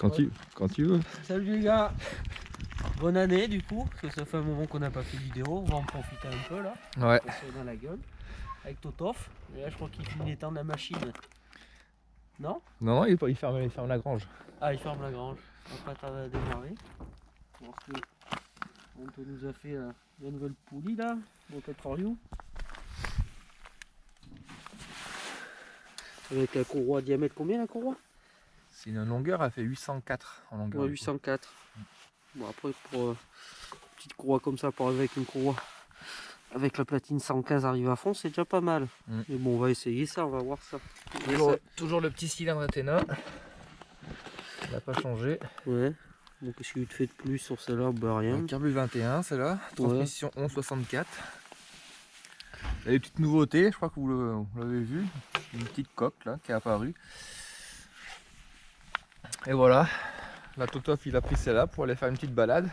Quand tu veux. Salut les gars. Bonne année du coup, parce que ça fait un moment qu'on n'a pas fait de vidéo, on va en profiter un peu là. Ouais. On se dans la gueule. Avec Totof. Et là je crois qu'il finit d'éteindre la machine. Non? Non, il ferme la grange. Ah, il ferme la grange. On va pas tarder à démarrer. Parce que on nous a fait la nouvelle poulie là, au pétrolium. Avec la courroie diamètre combien la courroie? C'est une longueur, elle fait 804 en longueur. Ouais, 804. Bon après pour petite courroie comme ça, pour avec une courroie avec la platine 115 arrive à fond, c'est déjà pas mal. Mais bon, on va essayer ça, on va voir ça. Toujours le petit cylindre Athena. Il n'a pas changé. Ouais. Donc qu'est-ce qu'il te fait de plus sur celle-là? Bah rien. Carbu 21, celle-là. Transmission 1164. Il y a des petites nouveautés, je crois que vous l'avez vu. Une petite coque là qui est apparue. Et voilà. La Totof il a pris celle-là pour aller faire une petite balade.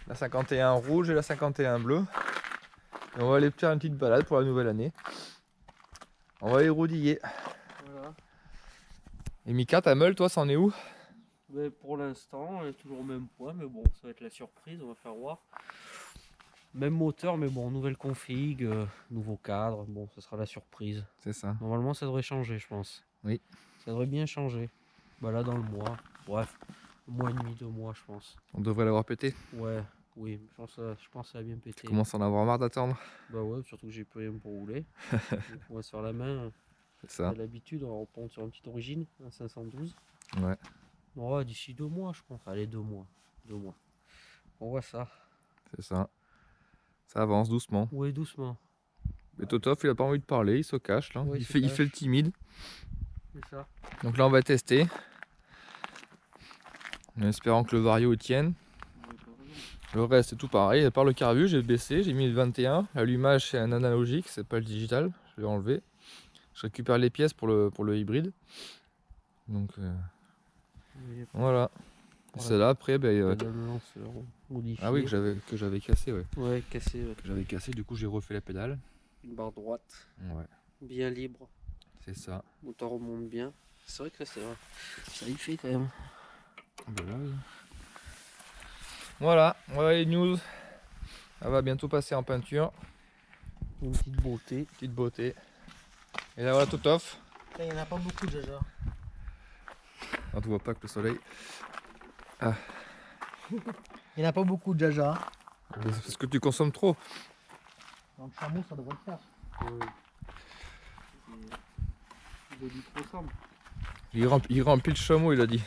La 51 rouge et la 51 bleue. Et on va aller faire une petite balade pour la nouvelle année. On va les rodiller. Voilà. Et Mika, ta meule, toi, c'en est où? Mais pour l'instant, elle est toujours au même point, mais bon, ça va être la surprise, on va faire voir. Même moteur, mais bon, nouvelle config, nouveau cadre, bon, ça sera la surprise. C'est ça. Normalement, ça devrait changer, je pense. Oui. Ça devrait bien changer. Bah là, dans le mois, bref, un mois et demi, 2 mois, je pense. On devrait l'avoir pété. Ouais, oui, je pense que ça va bien péter. Tu commences à en avoir marre d'attendre. Bah ouais, surtout que j'ai plus rien pour rouler. Donc on va se faire la main. C'est ça. À l'habitude, on reprend sur une petite origine, un 512. Ouais. Bon, ouais, d'ici 2 mois, je pense. Allez, 2 mois. 2 mois. On voit ça. C'est ça. Ça avance doucement. Oui, doucement. Mais Totof, il a pas envie de parler, il se cache là. Ouais, il fait le timide. C'est ça. Donc là, on va tester. En espérant que le vario tienne. Le reste, c'est tout pareil. À part le carbu, j'ai baissé, j'ai mis le 21. L'allumage, c'est un analogique, c'est pas le digital. Je l'ai enlevé. Je récupère les pièces pour le hybride. Donc voilà. Et celle-là, après, ben, ah oui, que j'avais cassé, ouais. Ouais, cassé. Ouais. Que j'avais cassé, du coup j'ai refait la pédale. Une barre droite. Ouais. Bien libre. C'est ça. Le moteur remonte bien. C'est vrai que ça y fait quand même. Ben là, oui. Voilà les news. Elle va bientôt passer en peinture. Une petite beauté. Petite beauté. Et là voilà Totof. Il n'y en a pas beaucoup déjà. On ne voit pas que le soleil. Ah. Il n'y en a pas beaucoup de Jaja. C'est parce que tu consommes trop. Dans le chameau, ça devrait le faire. Il remplit le chameau, il a dit.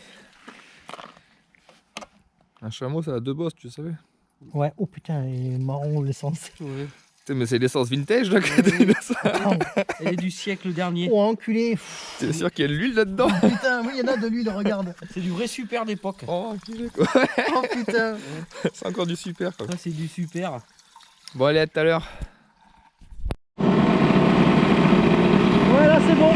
Un chameau, ça a 2 bosses, tu savais? Ouais, oh putain, il est marron l'essence. Ouais. Mais c'est l'essence vintage là. Elle est du siècle dernier. Oh enculé. T'es sûr qu'il y a de l'huile là-dedans? Putain, oui, il y en a de l'huile, regarde. C'est du vrai super d'époque. Oh, enculé, quoi. Oh putain. C'est encore du super quoi. Ça c'est du super. Bon allez, à tout à l'heure. Ouais, là c'est bon.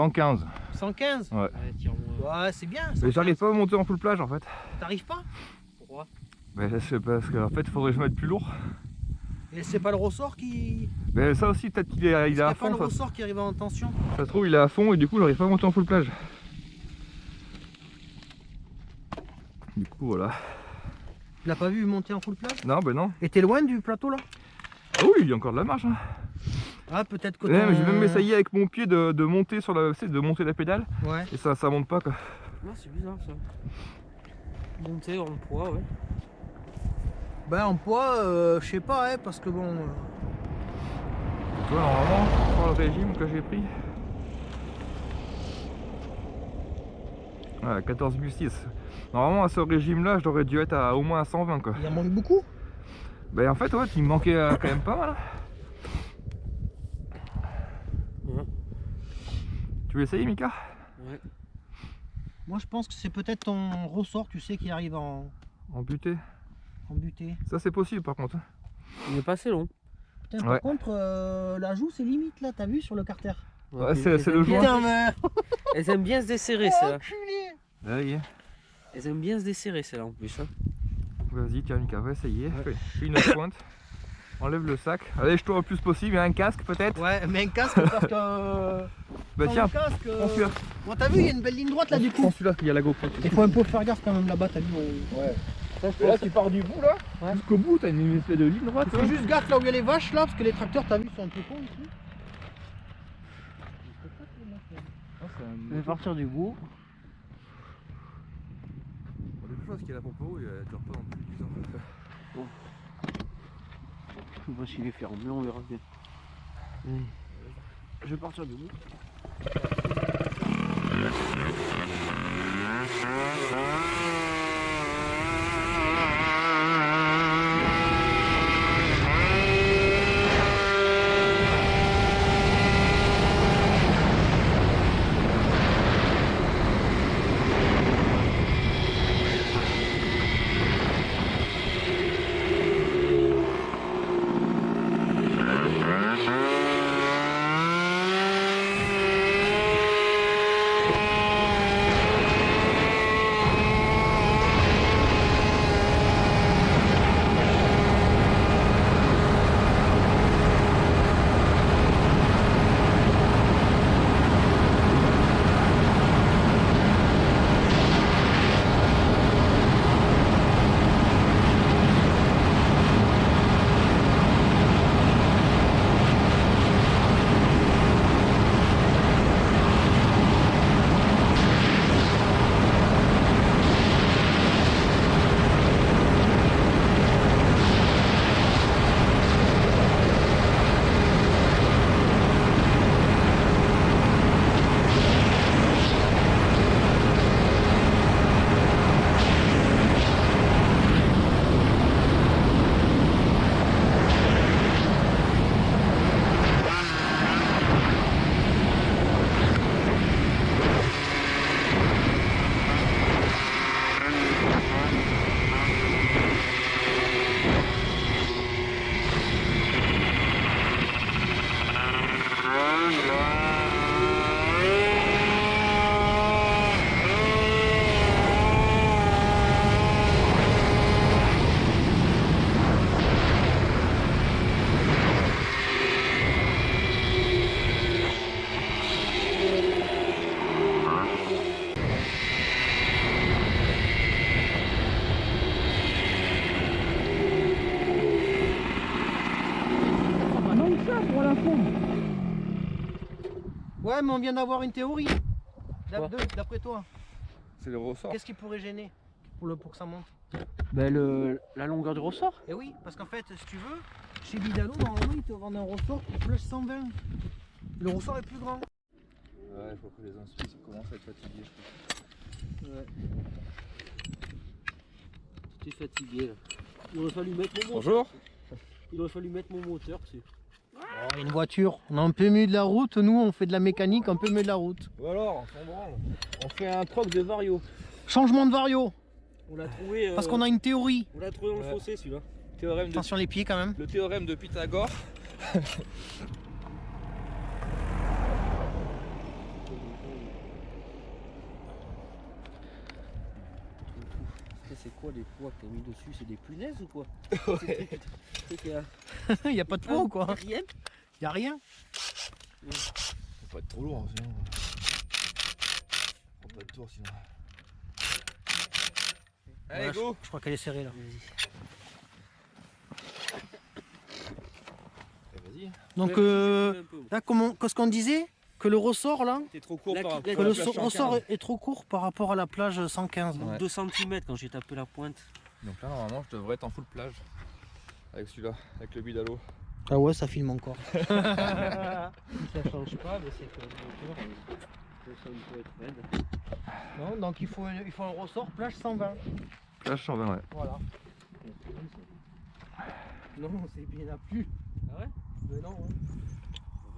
115. 115. Ouais. Ouais, tire-moi. Ouais, c'est bien. Mais j'arrive 115. pas à monter en full plage en fait. T'arrives pas? Pourquoi? Mais c'est parce qu'en fait il faudrait que je mette plus lourd. Et c'est pas le ressort qui. Mais ça aussi peut-être qu'il est, Est-ce il qu'il est y à a pas fond. le Ça, ressort qui arrive en tension? ça se trouve il est à fond et du coup j'arrive pas à monter en full plage. Du coup voilà. Tu l'as pas vu monter en full plage? Non ben non. Et t'es loin du plateau là? Ah oui il y a encore de la marche. Hein. Ah, peut-être que Ouais, mais j'ai même essayé avec mon pied de monter sur la, de monter la pédale Ouais. et ça monte pas quoi. Non, c'est bizarre ça. Monter en poids, ouais. Bah, en poids, je sais pas, hein, parce que bon. Tu vois normalement pour le régime que j'ai pris. Ouais, 14,6. Normalement à ce régime là j'aurais dû être à au moins à 120 quoi. Il en manque beaucoup. Ben en fait ouais il me manquait quand même pas mal. Hein. Ouais. Tu veux essayer Mika? Ouais. Moi, je pense que c'est peut-être ton ressort, tu sais, qui arrive en En butée. Ça c'est possible par contre. Il est pas assez long. Putain, Ouais. par contre, la joue, c'est limite là, t'as vu sur le carter? Ouais, puis c'est elles le aiment joint. bien- Putain, mais. Elles aiment bien se desserrer, Oh, celle-là. enculé. Allez, Elles aiment bien se desserrer, celle-là en plus. Hein. vas-y tiens Mika, va essayer. Fais une pointe. Enlève le sac. Allez-toi le plus possible, un casque peut-être. Ouais, mais un casque parce que. Bah sans tiens, le casque. prends celui-là. Bon, t'as vu, il y a une belle ligne droite là du coup. Prends celui-là qu'il y a la GoPro. Il faut un peu faire gaffe quand même là-bas, t'as vu. Ouais. Et là tu pars du bout là, Ouais. jusqu'au bout, t'as une espèce de ligne droite. Fais juste gaffe là où il y a les vaches là, parce que les tracteurs, t'as vu, sont un peu cons ici. Je vais partir du bout. Des fois, ce qu'il y a la pompe à eau, elle dure pas non plus 10 ans. Je sais pas s'il est fermé, on verra bien. Je vais partir du bout. Ouais, mais on vient d'avoir une théorie. Quoi D'après toi, C'est le ressort. qu'est-ce qui pourrait gêner pour que ça monte? Ben la longueur du ressort. Eh oui, parce qu'en fait, si tu veux, chez Bidalo, normalement, ils te vendent un ressort pour plage 120. Le ressort est plus grand. Ouais, il faut que les inspecteurs commencent à être fatigués, je crois. Ouais. Tu es fatigué là. Il aurait fallu mettre mon moteur. Bonjour. Il aurait fallu mettre mon moteur dessus. Oh, une voiture, on est un peu mieux de la route, nous on fait de la mécanique un peu mieux de la route. Ou alors, on s'en branle. On fait un troc de vario. Changement de vario, On l'a trouvé. parce qu'on a une théorie. On l'a trouvé dans le Ouais. fossé celui-là. Théorème de... Attention les pieds quand même. Le théorème de Pythagore. C'est quoi les poids que t'as mis dessus? C'est des punaises ou quoi? Il n'y a pas de poids ou quoi? Rien. Il n'y a rien. Faut pas être trop lourd sinon. Faut pas être tour sinon. Allez, Voilà, go! je crois qu'elle est serrée là. Vas-y. Donc là, qu'est-ce qu'on disait? Que le ressort là, T'es trop court Là, par que rapport que à le la plage ressort 115. est trop court par rapport à la plage 115. Ouais. 2 cm quand j'ai tapé la pointe. Donc là normalement je devrais être en full plage. Avec celui-là, avec le bidalo. Ah ouais, ça filme encore. Ça change pas, mais c'est que le moteur, ça peut être raide. Non, donc il faut un ressort plage 120. Plage 120 ouais. Voilà. Non, c'est bien à plus. Ah ouais? Mais non. Ouais.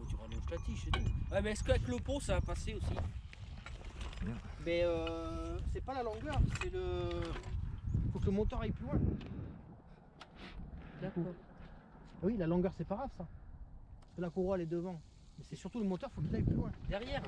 Tu rallonges ta tige, c'est tout. Ouais, mais est-ce qu'avec le pot ça va passer aussi? Mais c'est pas la longueur, c'est le. Faut que le moteur aille plus loin. D'accord. Ah oui, la longueur c'est pas grave ça. Parce que la courroie elle est devant. Mais c'est surtout le moteur, faut qu'il aille plus loin. Derrière?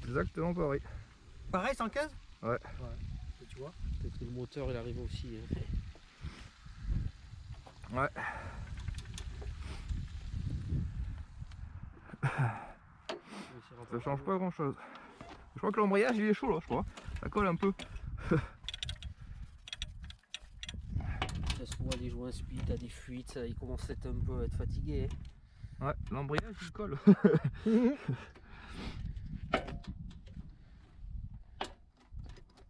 Exactement pareil. Pareil 115? Ouais. Et tu vois? Peut-être que le moteur il arrive aussi. Ouais. Ça change pas grand chose. Je crois que l'embrayage il est chaud là, je crois. Ça colle un peu. Ça se voit, les joints speed, t'as des fuites, ça, il commence à être un peu à être fatigué. Hein. Ouais, l'embrayage il colle.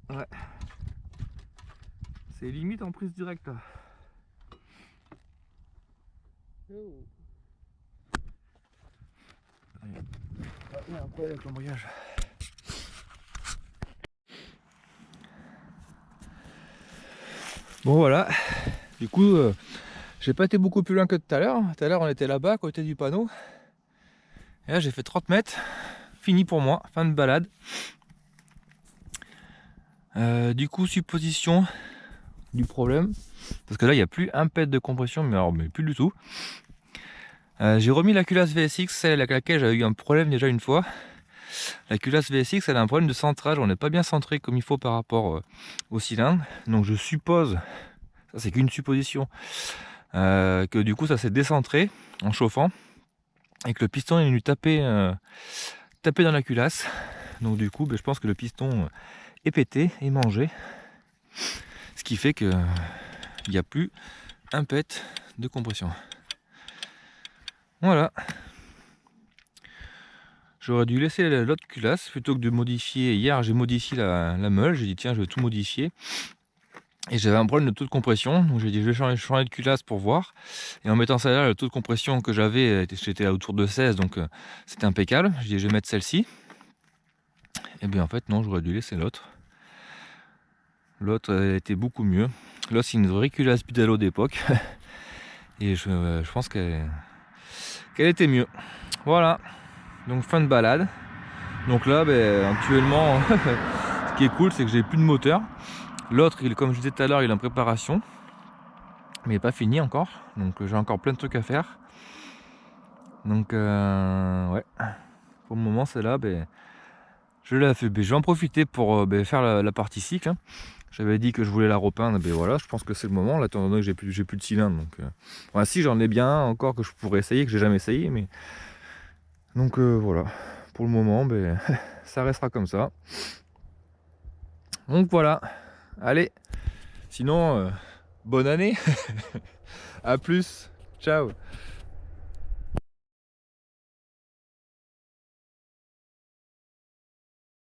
Ouais. C'est limite en prise directe là. Oh. Il y a un problème avec l'embrayage. Bon voilà, du coup j'ai pas été beaucoup plus loin que tout à l'heure. Tout à l'heure on était là-bas à côté du panneau. Et là j'ai fait 30 mètres, fini pour moi, fin de balade. Du coup supposition du problème, parce que là il n'y a plus un pet de compression, mais alors mais plus du tout. J'ai remis la culasse VSX, celle avec laquelle j'avais eu un problème déjà une fois. La culasse VSX elle a un problème de centrage, on n'est pas bien centré comme il faut par rapport au cylindre. Donc je suppose, ça c'est qu'une supposition, que du coup ça s'est décentré en chauffant et que le piston est venu taper dans la culasse. Donc du coup je pense que le piston est pété et mangé, ce qui fait que il n'y a plus un pet de compression. Voilà, j'aurais dû laisser l'autre culasse plutôt que de modifier. Hier j'ai modifié la meule, j'ai dit tiens je vais tout modifier. Et j'avais un problème de taux de compression, donc j'ai dit je vais changer de culasse pour voir. Et en mettant ça là, le taux de compression que j'avais, j'étais autour de 16, donc c'était impeccable. Je dis je vais mettre celle-ci. Et bien en fait non, j'aurais dû laisser l'autre. L'autre était beaucoup mieux. Là c'est une vraie culasse Bidalo d'époque. Et je pense qu'elle était mieux. Voilà, donc fin de balade. Donc là actuellement ce qui est cool c'est que j'ai plus de moteur. L'autre, comme je disais tout à l'heure, il est en préparation, mais il n'est pas fini encore, donc j'ai encore plein de trucs à faire. Donc ouais, pour le moment c'est là, je l'ai fait. Je vais en profiter pour faire la partie cycle. J'avais dit que je voulais la repeindre, voilà, je pense que c'est le moment, là, étant donné que j'ai plus de cylindre. Donc enfin, si j'en ai bien encore que je pourrais essayer, que j'ai jamais essayé, mais donc voilà, pour le moment ça restera comme ça. Donc voilà, allez, sinon bonne année. À plus, ciao.